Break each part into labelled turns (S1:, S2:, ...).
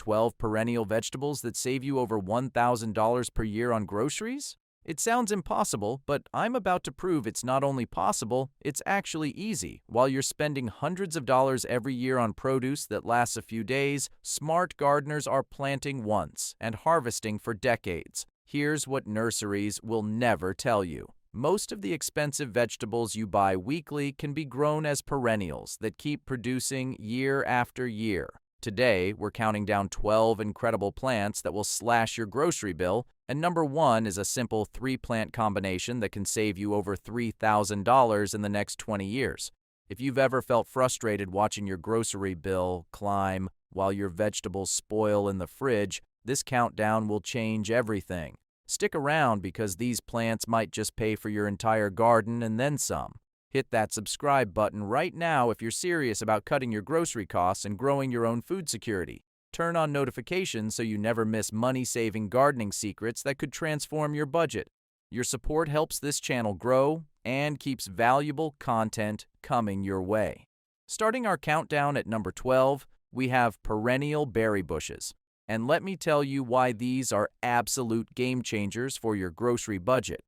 S1: 12 perennial vegetables that save you over $1,000 per year on groceries? It sounds impossible, but I'm about to prove it's not only possible, it's actually easy. While you're spending hundreds of dollars every year on produce that lasts a few days, smart gardeners are planting once and harvesting for decades. Here's what nurseries will never tell you. Most of the expensive vegetables you buy weekly can be grown as perennials that keep producing year after year. Today, we're counting down 12 incredible plants that will slash your grocery bill, and number one is a simple 3-plant combination that can save you over $3,000 in the next 20 years. If you've ever felt frustrated watching your grocery bill climb while your vegetables spoil in the fridge, this countdown will change everything. Stick around because these plants might just pay for your entire garden and then some. Hit that subscribe button right now if you're serious about cutting your grocery costs and growing your own food security. Turn on notifications so you never miss money-saving gardening secrets that could transform your budget. Your support helps this channel grow and keeps valuable content coming your way. Starting our countdown at number 12, we have perennial berry bushes. And let me tell you why these are absolute game changers for your grocery budget.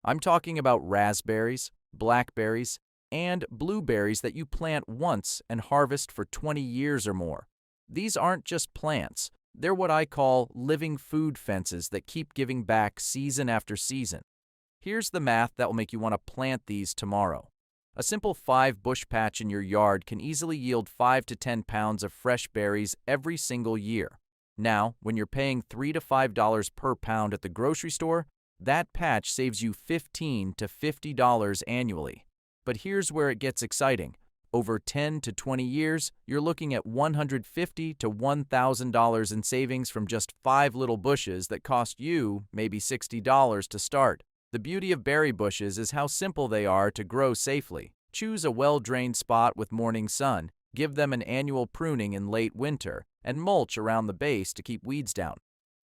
S1: I'm talking about raspberries, blackberries, and blueberries that you plant once and harvest for 20 years or more. These aren't just plants. They're what I call living food fences that keep giving back season after season. Here's the math that will make you want to plant these tomorrow. A simple 5-bush patch in your yard can easily yield 5 to 10 pounds of fresh berries every single year. Now, when you're paying $3 to $5 per pound at the grocery store, that patch saves you $15 to $50 annually. But here's where it gets exciting. Over 10 to 20 years, you're looking at $150 to $1,000 in savings from just 5 little bushes that cost you maybe $60 to start. The beauty of berry bushes is how simple they are to grow safely. Choose a well-drained spot with morning sun, give them an annual pruning in late winter, and mulch around the base to keep weeds down.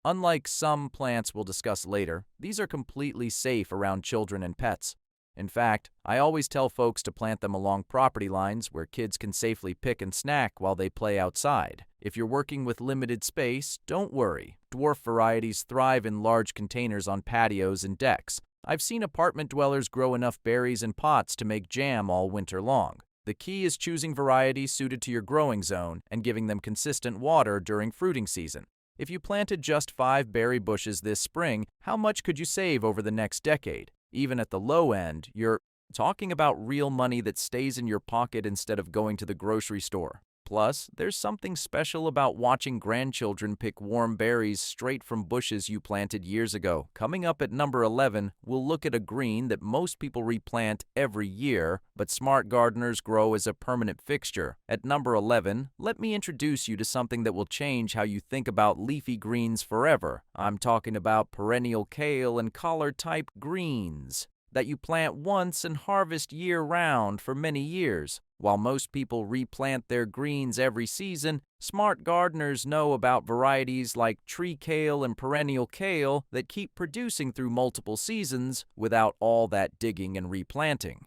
S1: Unlike some plants we'll discuss later, these are completely safe around children and pets. In fact, I always tell folks to plant them along property lines where kids can safely pick and snack while they play outside. If you're working with limited space, don't worry. Dwarf varieties thrive in large containers on patios and decks. I've seen apartment dwellers grow enough berries in pots to make jam all winter long. The key is choosing varieties suited to your growing zone and giving them consistent water during fruiting season. If you planted just 5 berry bushes this spring, how much could you save over the next decade? Even at the low end, you're talking about real money that stays in your pocket instead of going to the grocery store. Plus, there's something special about watching grandchildren pick warm berries straight from bushes you planted years ago. Coming up at number 11, we'll look at a green that most people replant every year, but smart gardeners grow as a permanent fixture. At number 11, let me introduce you to something that will change how you think about leafy greens forever. I'm talking about perennial kale and collard-type greens that you plant once and harvest year-round for many years. While most people replant their greens every season, smart gardeners know about varieties like tree kale and perennial kale that keep producing through multiple seasons without all that digging and replanting.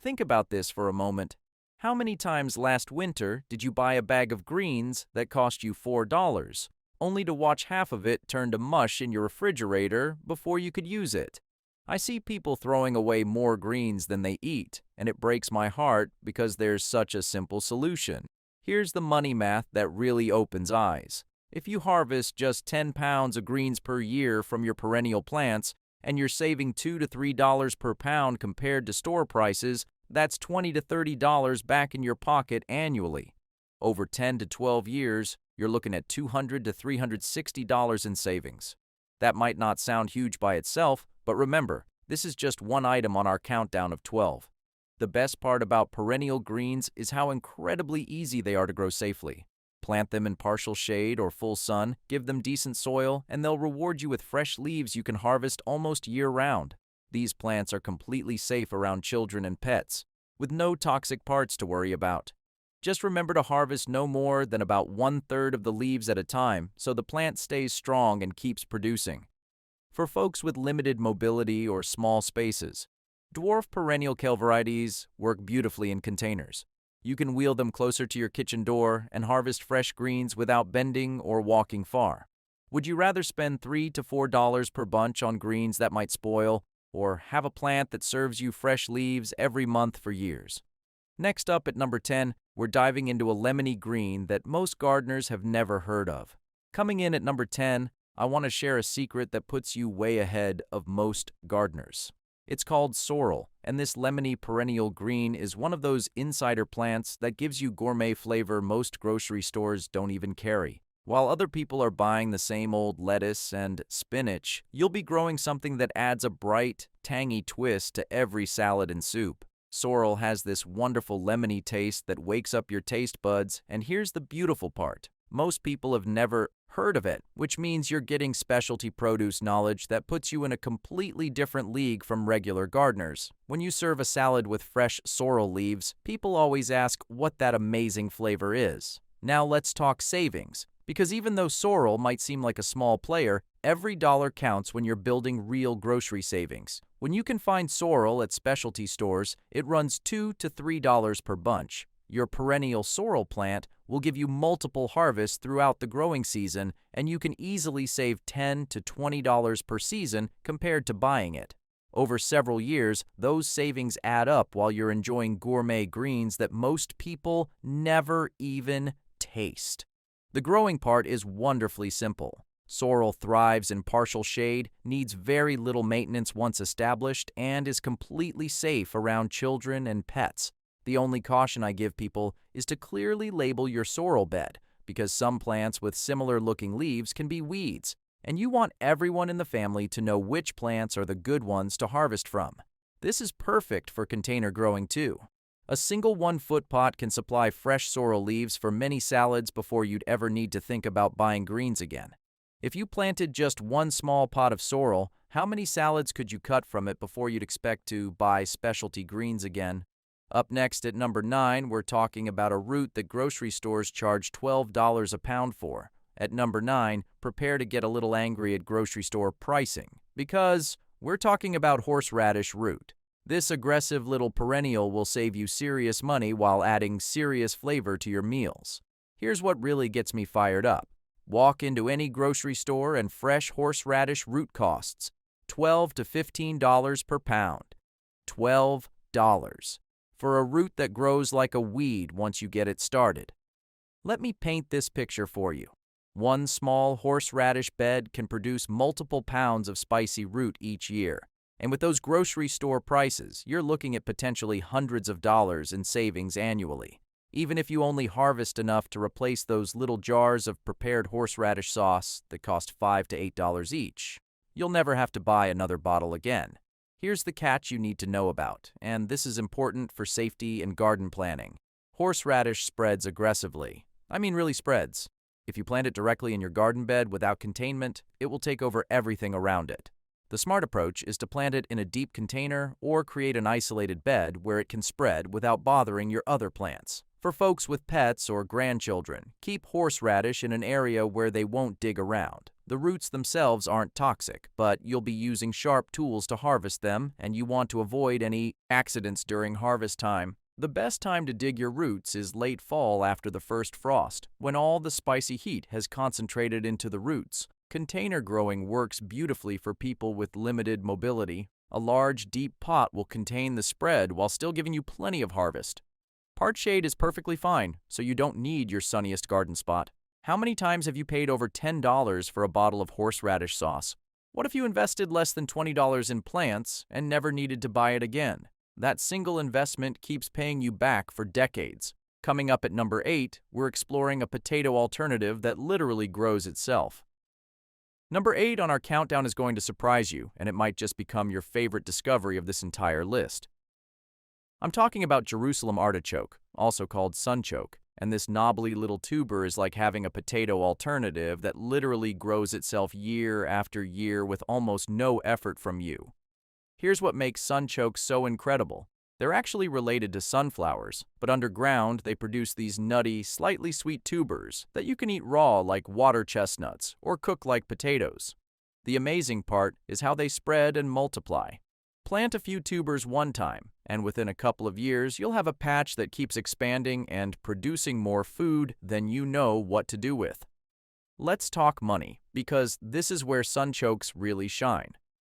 S1: Think about this for a moment. How many times last winter did you buy a bag of greens that cost you $4, only to watch half of it turn to mush in your refrigerator before you could use it? I see people throwing away more greens than they eat, and it breaks my heart because there's such a simple solution. Here's the money math that really opens eyes. If you harvest just 10 pounds of greens per year from your perennial plants, and you're saving $2 to $3 per pound compared to store prices, that's $20 to $30 back in your pocket annually. Over 10 to 12 years, you're looking at $200 to $360 in savings. That might not sound huge by itself, but remember, this is just one item on our countdown of 12. The best part about perennial greens is how incredibly easy they are to grow safely. Plant them in partial shade or full sun, give them decent soil, and they'll reward you with fresh leaves you can harvest almost year-round. These plants are completely safe around children and pets, with no toxic parts to worry about. Just remember to harvest no more than about 1/3 of the leaves at a time so the plant stays strong and keeps producing. For folks with limited mobility or small spaces, dwarf perennial kale varieties work beautifully in containers. You can wheel them closer to your kitchen door and harvest fresh greens without bending or walking far. Would you rather spend $3 to $4 per bunch on greens that might spoil, or have a plant that serves you fresh leaves every month for years? Next up at number 10, we're diving into a lemony green that most gardeners have never heard of. Coming in at number 10, I want to share a secret that puts you way ahead of most gardeners. It's called sorrel, and this lemony perennial green is one of those insider plants that gives you gourmet flavor most grocery stores don't even carry. While other people are buying the same old lettuce and spinach, you'll be growing something that adds a bright, tangy twist to every salad and soup. Sorrel has this wonderful lemony taste that wakes up your taste buds, and here's the beautiful part. Most people have never heard of it, which means you're getting specialty produce knowledge that puts you in a completely different league from regular gardeners. When you serve a salad with fresh sorrel leaves, people always ask what that amazing flavor is. Now let's talk savings, because even though sorrel might seem like a small player, every dollar counts when you're building real grocery savings. When you can find sorrel at specialty stores, it runs $2 to $3 per bunch. Your perennial sorrel plant will give you multiple harvests throughout the growing season, and you can easily save $10 to $20 per season compared to buying it. Over several years, those savings add up while you're enjoying gourmet greens that most people never even taste. The growing part is wonderfully simple. Sorrel thrives in partial shade, needs very little maintenance once established, and is completely safe around children and pets. The only caution I give people is to clearly label your sorrel bed, because some plants with similar-looking leaves can be weeds, and you want everyone in the family to know which plants are the good ones to harvest from. This is perfect for container growing too. A single 1-foot pot can supply fresh sorrel leaves for many salads before you'd ever need to think about buying greens again. If you planted just one small pot of sorrel, how many salads could you cut from it before you'd expect to buy specialty greens again? Up next at number 9, we're talking about a root that grocery stores charge $12 a pound for. At number 9, prepare to get a little angry at grocery store pricing, because we're talking about horseradish root. This aggressive little perennial will save you serious money while adding serious flavor to your meals. Here's what really gets me fired up. Walk into any grocery store and fresh horseradish root costs $12 to $15 per pound. $12 for a root that grows like a weed once you get it started. Let me paint this picture for you. One small horseradish bed can produce multiple pounds of spicy root each year. And with those grocery store prices, you're looking at potentially hundreds of dollars in savings annually. Even if you only harvest enough to replace those little jars of prepared horseradish sauce that cost $5 to $8 each, you'll never have to buy another bottle again. Here's the catch you need to know about, and this is important for safety and garden planning. Horseradish spreads aggressively. I mean really spreads. If you plant it directly in your garden bed without containment, it will take over everything around it. The smart approach is to plant it in a deep container or create an isolated bed where it can spread without bothering your other plants. For folks with pets or grandchildren, keep horseradish in an area where they won't dig around. The roots themselves aren't toxic, but you'll be using sharp tools to harvest them, and you want to avoid any accidents during harvest time. The best time to dig your roots is late fall after the first frost, when all the spicy heat has concentrated into the roots. Container growing works beautifully for people with limited mobility. A large, deep pot will contain the spread while still giving you plenty of harvest. Part shade is perfectly fine, so you don't need your sunniest garden spot. How many times have you paid over $10 for a bottle of horseradish sauce? What if you invested less than $20 in plants and never needed to buy it again? That single investment keeps paying you back for decades. Coming up at number 8, we're exploring a potato alternative that literally grows itself. Number 8 on our countdown is going to surprise you, and it might just become your favorite discovery of this entire list. I'm talking about Jerusalem artichoke, also called sunchoke, and this knobbly little tuber is like having a potato alternative that literally grows itself year after year with almost no effort from you. Here's what makes sunchoke so incredible. They're actually related to sunflowers, but underground they produce these nutty, slightly sweet tubers that you can eat raw like water chestnuts or cook like potatoes. The amazing part is how they spread and multiply. Plant a few tubers one time, and within a couple of years, you'll have a patch that keeps expanding and producing more food than you know what to do with. Let's talk money, because this is where sunchokes really shine.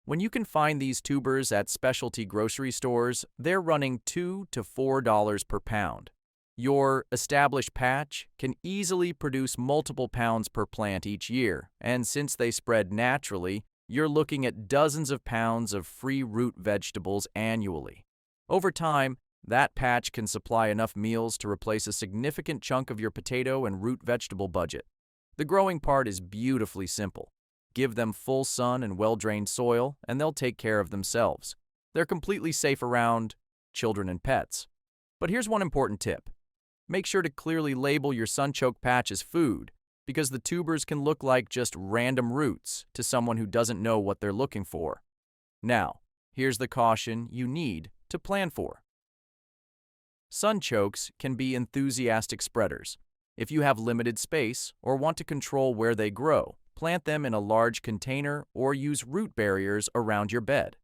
S1: When you can find these tubers at specialty grocery stores, they're running $2 to $4 per pound. Your established patch can easily produce multiple pounds per plant each year, and since they spread naturally, you're looking at dozens of pounds of free root vegetables annually. Over time, that patch can supply enough meals to replace a significant chunk of your potato and root vegetable budget. The growing part is beautifully simple. Give them full sun and well-drained soil, and they'll take care of themselves. They're completely safe around children and pets. But here's one important tip. Make sure to clearly label your sunchoke patch as food, because the tubers can look like just random roots to someone who doesn't know what they're looking for. Now, here's the caution you need to plan for. Sunchokes can be enthusiastic spreaders. If you have limited space or want to control where they grow, plant them in a large container or use root barriers around your bed.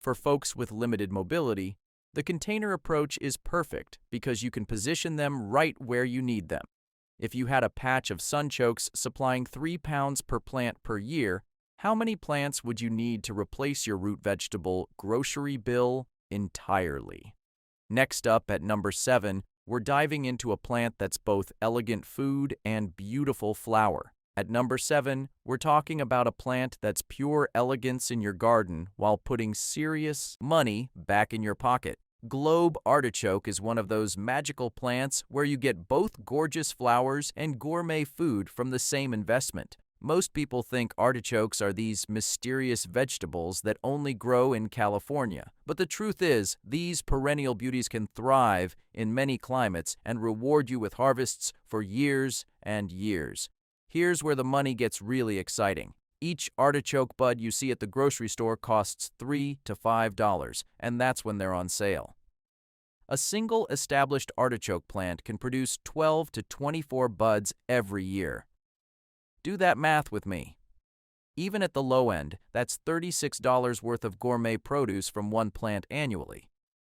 S1: For folks with limited mobility, the container approach is perfect because you can position them right where you need them. If you had a patch of sunchokes supplying 3 pounds per plant per year, how many plants would you need to replace your root vegetable grocery bill entirely? Next up at number 7, we're diving into a plant that's both elegant food and beautiful flower. At number 7, we're talking about a plant that's pure elegance in your garden while putting serious money back in your pocket. Globe artichoke is one of those magical plants where you get both gorgeous flowers and gourmet food from the same investment. Most people think artichokes are these mysterious vegetables that only grow in California. But the truth is, these perennial beauties can thrive in many climates and reward you with harvests for years and years. Here's where the money gets really exciting. Each artichoke bud you see at the grocery store costs $3 to $5, and that's when they're on sale. A single established artichoke plant can produce 12 to 24 buds every year. Do that math with me. Even at the low end, that's $36 worth of gourmet produce from one plant annually.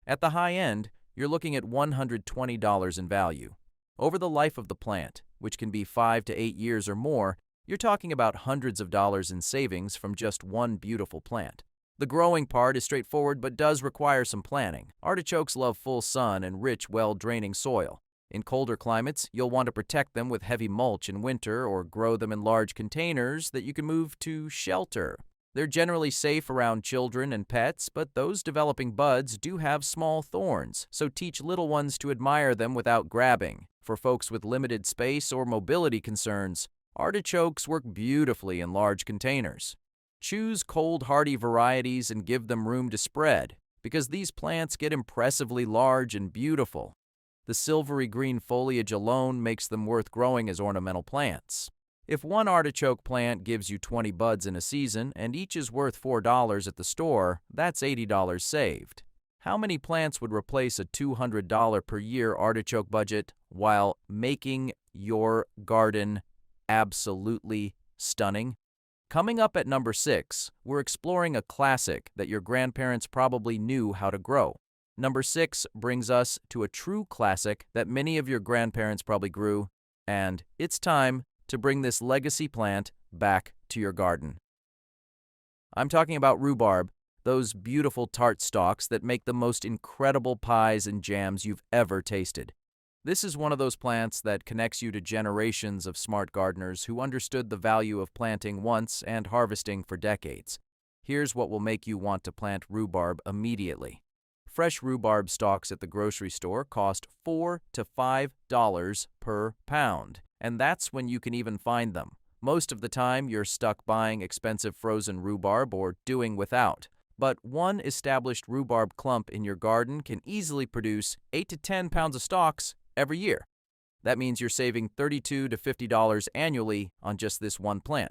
S1: At the high end, you're looking at $120 in value. Over the life of the plant, which can be 5 to 8 years or more, you're talking about hundreds of dollars in savings from just one beautiful plant. The growing part is straightforward but does require some planning. Artichokes love full sun and rich, well-draining soil. In colder climates, you'll want to protect them with heavy mulch in winter or grow them in large containers that you can move to shelter. They're generally safe around children and pets, but those developing buds do have small thorns, so teach little ones to admire them without grabbing. For folks with limited space or mobility concerns, artichokes work beautifully in large containers. Choose cold, hardy varieties and give them room to spread, because these plants get impressively large and beautiful. The silvery green foliage alone makes them worth growing as ornamental plants. If one artichoke plant gives you 20 buds in a season and each is worth $4 at the store, that's $80 saved. How many plants would replace a $200 per year artichoke budget while making your garden absolutely stunning? Coming up at number 6, we're exploring a classic that your grandparents probably knew how to grow. Number 6 brings us to a true classic that many of your grandparents probably grew, and it's time to bring this legacy plant back to your garden. I'm talking about rhubarb, those beautiful tart stalks that make the most incredible pies and jams you've ever tasted. This is one of those plants that connects you to generations of smart gardeners who understood the value of planting once and harvesting for decades. Here's what will make you want to plant rhubarb immediately. Fresh rhubarb stalks at the grocery store cost $4 to $5 per pound, and that's when you can even find them. Most of the time, you're stuck buying expensive frozen rhubarb or doing without. But one established rhubarb clump in your garden can easily produce 8 to 10 pounds of stalks every year. That means you're saving $32 to $50 annually on just this one plant.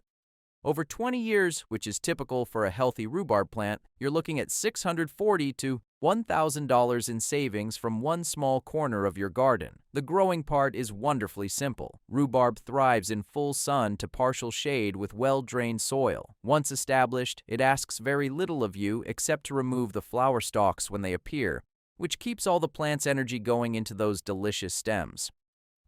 S1: Over 20 years, which is typical for a healthy rhubarb plant, you're looking at $640 to $1,000 in savings from one small corner of your garden. The growing part is wonderfully simple. Rhubarb thrives in full sun to partial shade with well-drained soil. Once established, it asks very little of you except to remove the flower stalks when they appear, which keeps all the plant's energy going into those delicious stems.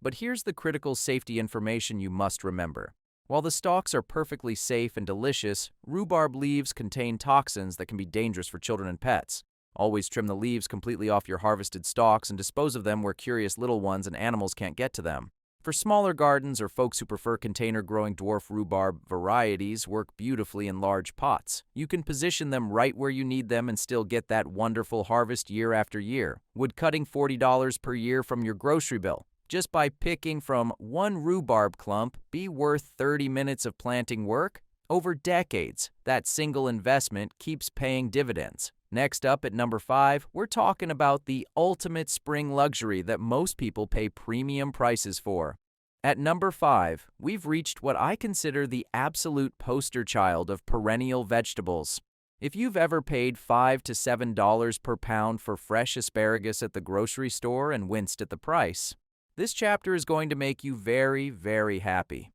S1: But here's the critical safety information you must remember. While the stalks are perfectly safe and delicious, rhubarb leaves contain toxins that can be dangerous for children and pets. Always trim the leaves completely off your harvested stalks and dispose of them where curious little ones and animals can't get to them. For smaller gardens or folks who prefer container-growing dwarf rhubarb, varieties work beautifully in large pots. You can position them right where you need them and still get that wonderful harvest year after year. Would cutting $40 per year from your grocery bill just by picking from one rhubarb clump be worth 30 minutes of planting work? Over decades, that single investment keeps paying dividends. Next up at number 5, we're talking about the ultimate spring luxury that most people pay premium prices for. At number 5, we've reached what I consider the absolute poster child of perennial vegetables. If you've ever paid $5 to $7 per pound for fresh asparagus at the grocery store and winced at the price, this chapter is going to make you very, very happy.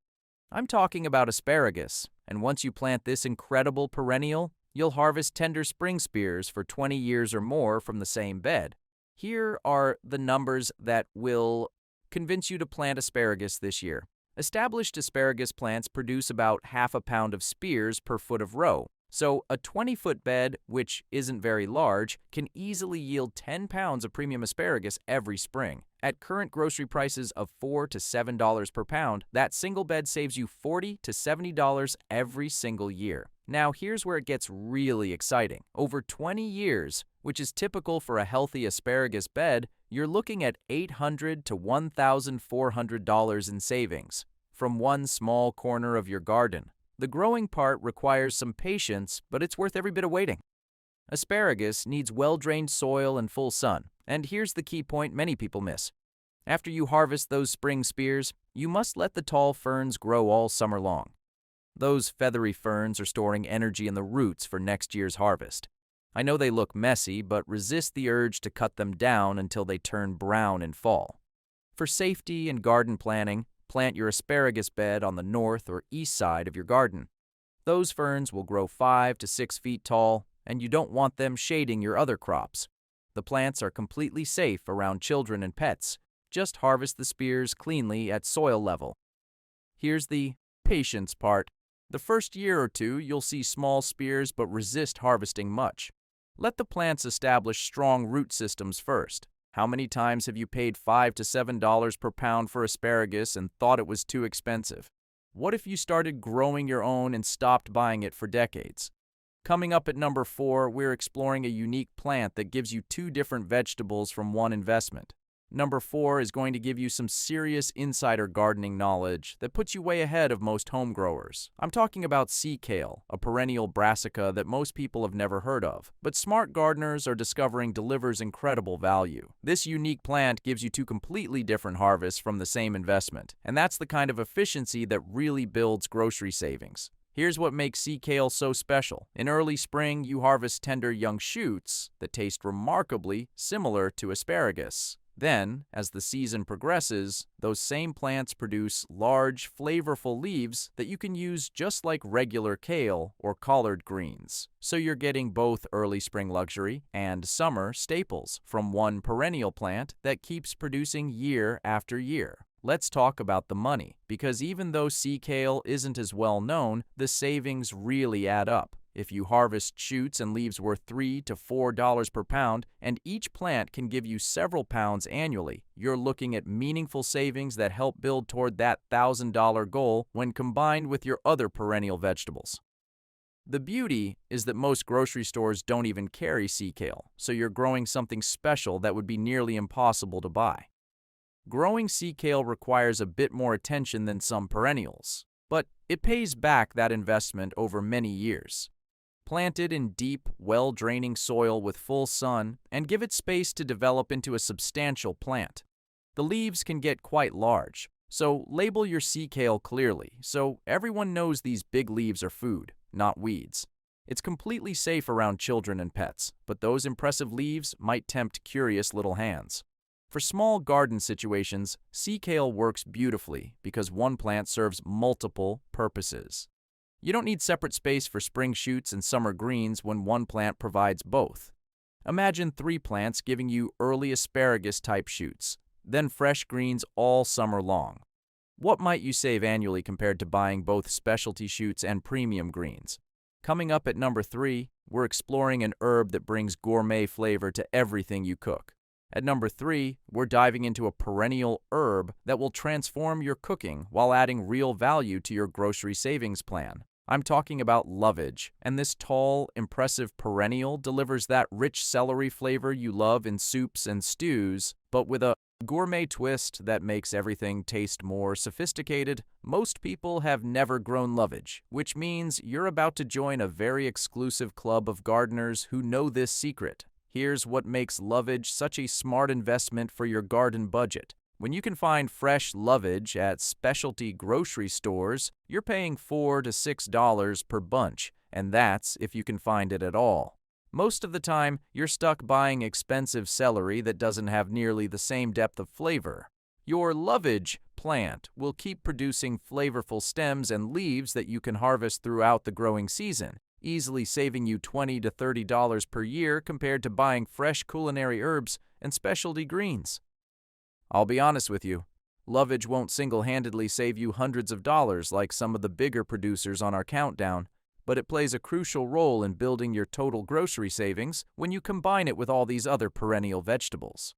S1: I'm talking about asparagus, and once you plant this incredible perennial, you'll harvest tender spring spears for 20 years or more from the same bed. Here are the numbers that will convince you to plant asparagus this year. Established asparagus plants produce about half a pound of spears per foot of row. So a 20-foot bed, which isn't very large, can easily yield 10 pounds of premium asparagus every spring. At current grocery prices of $4 to $7 per pound, that single bed saves you $40 to $70 every single year. Now here's where it gets really exciting. Over 20 years, which is typical for a healthy asparagus bed, you're looking at $800 to $1,400 in savings from one small corner of your garden. The growing part requires some patience, but it's worth every bit of waiting. Asparagus needs well-drained soil and full sun, and here's the key point many people miss. After you harvest those spring spears, you must let the tall ferns grow all summer long. Those feathery ferns are storing energy in the roots for next year's harvest. I know they look messy, but resist the urge to cut them down until they turn brown in fall. For safety and garden planning, plant your asparagus bed on the north or east side of your garden. Those ferns will grow 5 to 6 feet tall, and you don't want them shading your other crops. The plants are completely safe around children and pets. Just harvest the spears cleanly at soil level. Here's the patience part. The first year or two, you'll see small spears but resist harvesting much. Let the plants establish strong root systems first. How many times have you paid $5 to $7 per pound for asparagus and thought it was too expensive? What if you started growing your own and stopped buying it for decades? Coming up at number 4, we're exploring a unique plant that gives you 2 different vegetables from one investment. Number 4 is going to give you some serious insider gardening knowledge that puts you way ahead of most home growers. I'm talking about sea kale, a perennial brassica that most people have never heard of, but smart gardeners are discovering delivers incredible value. This unique plant gives you 2 completely different harvests from the same investment, and that's the kind of efficiency that really builds grocery savings. Here's what makes sea kale so special. In early spring, you harvest tender young shoots that taste remarkably similar to asparagus. Then, as the season progresses, those same plants produce large, flavorful leaves that you can use just like regular kale or collard greens. So you're getting both early spring luxury and summer staples from one perennial plant that keeps producing year after year. Let's talk about the money, because even though sea kale isn't as well known, the savings really add up. If you harvest shoots and leaves worth $3 to $4 per pound, and each plant can give you several pounds annually, you're looking at meaningful savings that help build toward that $1,000 goal when combined with your other perennial vegetables. The beauty is that most grocery stores don't even carry sea kale, so you're growing something special that would be nearly impossible to buy. Growing sea kale requires a bit more attention than some perennials, but it pays back that investment over many years. Plant it in deep, well-draining soil with full sun and give it space to develop into a substantial plant. The leaves can get quite large, so label your sea kale clearly so everyone knows these big leaves are food, not weeds. It's completely safe around children and pets, but those impressive leaves might tempt curious little hands. For small garden situations, sea kale works beautifully because one plant serves multiple purposes. You don't need separate space for spring shoots and summer greens when one plant provides both. Imagine 3 plants giving you early asparagus-type shoots, then fresh greens all summer long. What might you save annually compared to buying both specialty shoots and premium greens? Coming up at number 3, we're exploring an herb that brings gourmet flavor to everything you cook. At number 3, we're diving into a perennial herb that will transform your cooking while adding real value to your grocery savings plan. I'm talking about Lovage, and this tall, impressive perennial delivers that rich celery flavor you love in soups and stews, but with a gourmet twist that makes everything taste more sophisticated. Most people have never grown Lovage, which means you're about to join a very exclusive club of gardeners who know this secret. Here's what makes Lovage such a smart investment for your garden budget. When you can find fresh Lovage at specialty grocery stores, you're paying $4 to $6 per bunch, and that's if you can find it at all. Most of the time, you're stuck buying expensive celery that doesn't have nearly the same depth of flavor. Your Lovage plant will keep producing flavorful stems and leaves that you can harvest throughout the growing season, easily saving you $20 to $30 per year compared to buying fresh culinary herbs and specialty greens. I'll be honest with you, Lovage won't single-handedly save you hundreds of dollars like some of the bigger producers on our countdown, but it plays a crucial role in building your total grocery savings when you combine it with all these other perennial vegetables.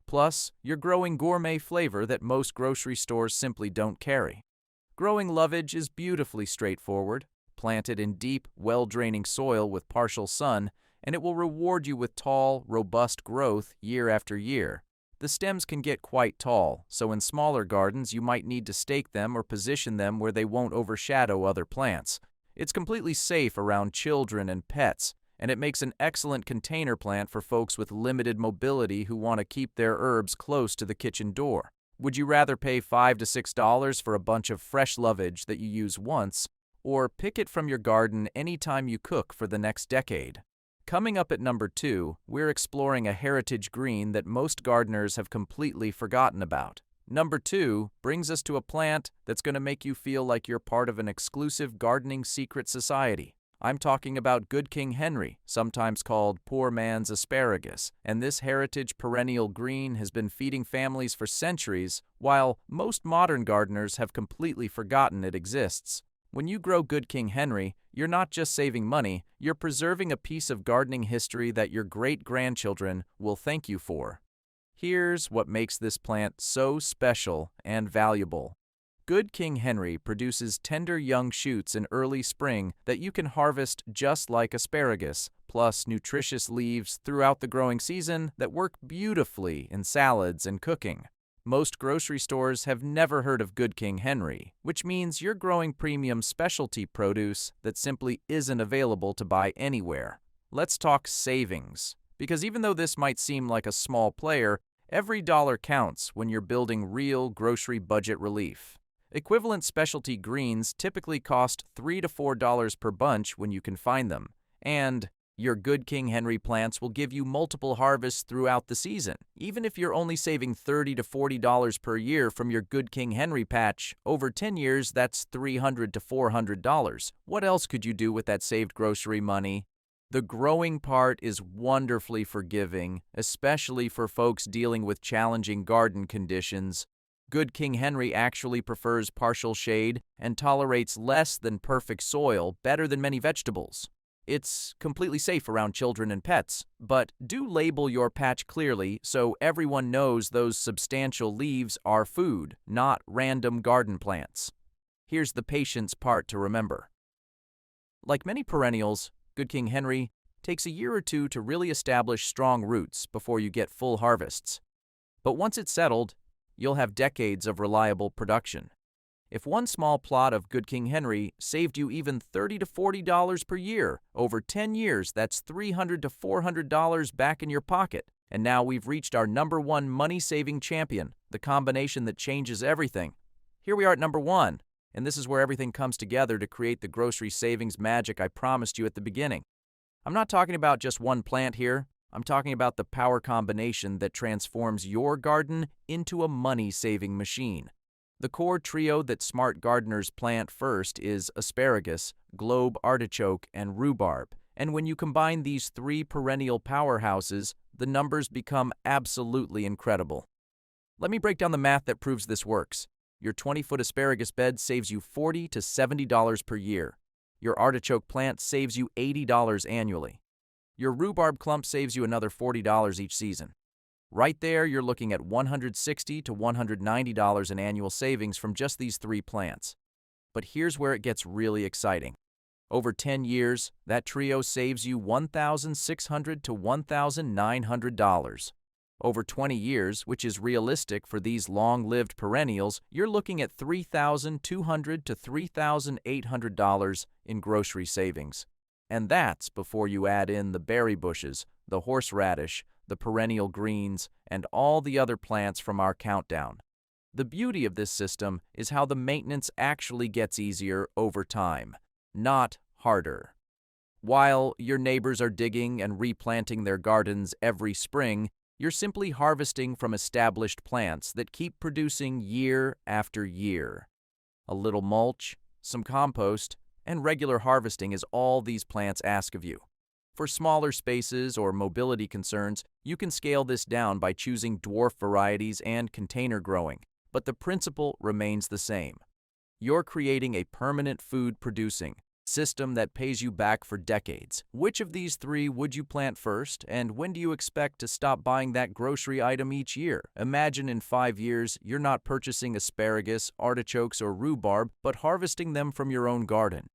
S1: Plus, you're growing gourmet flavor that most grocery stores simply don't carry. Growing Lovage is beautifully straightforward. Plant it in deep, well-draining soil with partial sun, and it will reward you with tall, robust growth year after year. The stems can get quite tall, so in smaller gardens you might need to stake them or position them where they won't overshadow other plants. It's completely safe around children and pets, and it makes an excellent container plant for folks with limited mobility who want to keep their herbs close to the kitchen door. Would you rather pay $5 to $6 for a bunch of fresh Lovage that you use once, or pick it from your garden anytime you cook for the next decade? Coming up at number 2, we're exploring a heritage green that most gardeners have completely forgotten about. Number 2 brings us to a plant that's going to make you feel like you're part of an exclusive gardening secret society. I'm talking about Good King Henry, sometimes called poor man's asparagus, and this heritage perennial green has been feeding families for centuries, while most modern gardeners have completely forgotten it exists. When you grow Good King Henry, you're not just saving money, you're preserving a piece of gardening history that your great-grandchildren will thank you for. Here's what makes this plant so special and valuable. Good King Henry produces tender young shoots in early spring that you can harvest just like asparagus, plus nutritious leaves throughout the growing season that work beautifully in salads and cooking. Most grocery stores have never heard of Good King Henry, which means you're growing premium specialty produce that simply isn't available to buy anywhere. Let's talk savings, because even though this might seem like a small player, every dollar counts when you're building real grocery budget relief. Equivalent specialty greens typically cost $3 to $4 per bunch when you can find them, and your Good King Henry plants will give you multiple harvests throughout the season. Even if you're only saving $30 to $40 per year from your Good King Henry patch, over 10 years that's $300 to $400. What else could you do with that saved grocery money? The growing part is wonderfully forgiving, especially for folks dealing with challenging garden conditions. Good King Henry actually prefers partial shade and tolerates less than perfect soil better than many vegetables. It's completely safe around children and pets, but do label your patch clearly so everyone knows those substantial leaves are food, not random garden plants. Here's the patience part to remember. Like many perennials, Good King Henry takes a year or two to really establish strong roots before you get full harvests. But once it's settled, you'll have decades of reliable production. If one small plot of Good King Henry saved you even $30 to $40 per year, over 10 years, that's $300 to $400 back in your pocket. And now we've reached our number 1 money-saving champion, the combination that changes everything. Here we are at number 1, And this is where everything comes together to create the grocery savings magic I promised you at the beginning. I'm not talking about just one plant here. I'm talking about the power combination that transforms your garden into a money-saving machine. The core trio that smart gardeners plant first is asparagus, globe artichoke, and rhubarb. And when you combine these three perennial powerhouses, the numbers become absolutely incredible. Let me break down the math that proves this works. Your 20-foot asparagus bed saves you $40 to $70 per year. Your artichoke plant saves you $80 annually. Your rhubarb clump saves you another $40 each season. Right there, you're looking at $160 to $190 in annual savings from just these three plants. But here's where it gets really exciting. Over 10 years, that trio saves you $1,600 to $1,900. Over 20 years, which is realistic for these long-lived perennials, you're looking at $3,200 to $3,800 in grocery savings. And that's before you add in the berry bushes, the horseradish, the perennial greens, and all the other plants from our countdown. The beauty of this system is how the maintenance actually gets easier over time, not harder. While your neighbors are digging and replanting their gardens every spring, you're simply harvesting from established plants that keep producing year after year. A little mulch, some compost, and regular harvesting is all these plants ask of you. For smaller spaces or mobility concerns, you can scale this down by choosing dwarf varieties and container growing, but the principle remains the same. You're creating a permanent food-producing system that pays you back for decades. Which of these three would you plant first, and when do you expect to stop buying that grocery item each year? Imagine in 5 years, you're not purchasing asparagus, artichokes, or rhubarb, but harvesting them from your own garden.